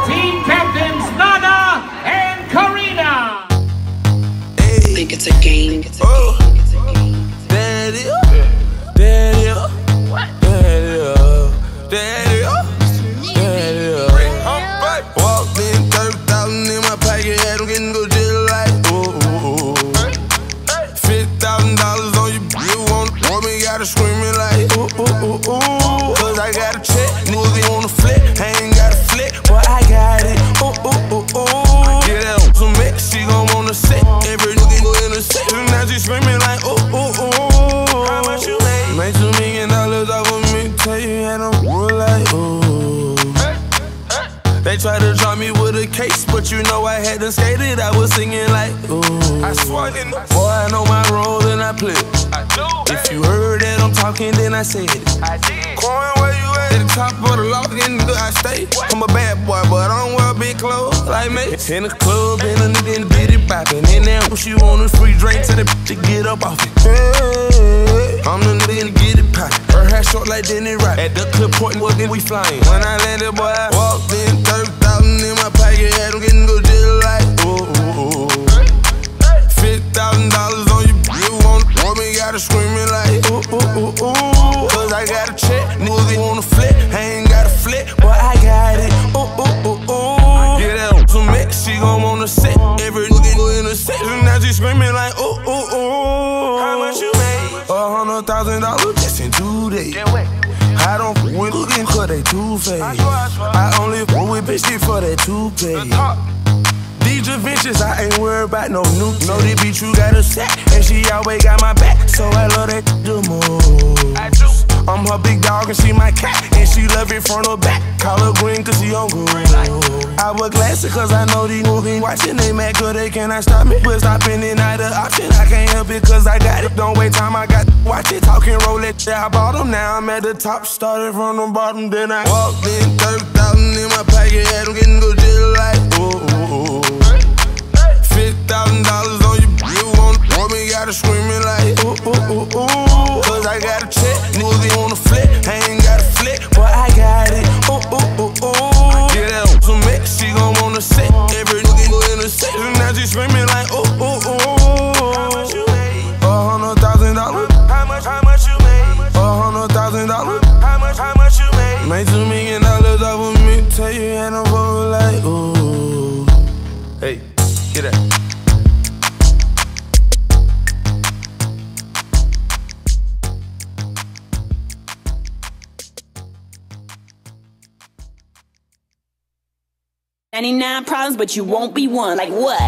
Team captains Nana and Karina. Hey. Think it's a game. Oh. Daddy, daddy, what? Daddy, daddy, daddy. Walked in, 30,000 in my pocket, had them getting go just like ooh. $50,000 on your bill, want me, gotta screaming like ooh. Cause I got a check, niggas wanna flip, I ain't got a flip, but I got it. Get out some mix, she gon' wanna sit. Every nigga go in the set, now she screaming like how much you made? Made $2 million off of me, tell you had them roll like ooh. They tried to drop me with a case, but you know I hadn't skated. I was singing like ooh. I swear in the boy, I know my role and I play. I do. If you heard that I'm talking, then I said it. I did. Coin, where you at? At the top of the loft, in the I stay. I'm a bad boy, but I don't wear big clothes like me. In the club, and a nigga in the bitty poppin'. And now she want a free drink, tell the bitch to get up off it. Hey, I'm the nigga in the get it poppin'. Her hair short like Denny Rock. At the clip point, we flying. When I landed, boy, I walked in, 30,000 in my pocket, had them getting go just like ooh. $50,000 on your bill, want me, gotta screaming like ooh. Cause I got a check, niggas wanna flip, I ain't got a flip, but I got it. Get out some mix, she gon' wanna sit. Every nigga go in the set, now she screaming like ooh. How much you made? $100,000 just in 2 days. I don't with looking cause they two-faced. I only with bitches for that toupee. These adventures, I ain't worried about no new. Know this bitch you got a set, and she always got my back, so I love that the most. I do. I'm her big dog and she my cat, and she love it front or back. Call her green cause she on good. I wear glasses cause I know these movies watching. They mad cause they cannot stop me, but stopping it not an option. I can't help it cause I got it. Don't wait time, I got watch it. Talking Rolex, yeah, I bought them. Now I'm at the top, started from the bottom, then I walked in, 30,000 in my pocket, had them getting go just like ooh. $50,000 on your bill, want me, gotta screaming like ooh. Cause I got a check, niggas wanna flip, I ain't got a flip, but I got it. Get out some mix, she gon' wanna sit. Every nigga go in the set, now she screaming like ooh. How much you made? $100,000. How much you made? $100,000. How much you made? Made $2 million off of me, tell you had them roll like ooh. Hey, get that. $99 problems, but you won't be one. Like what?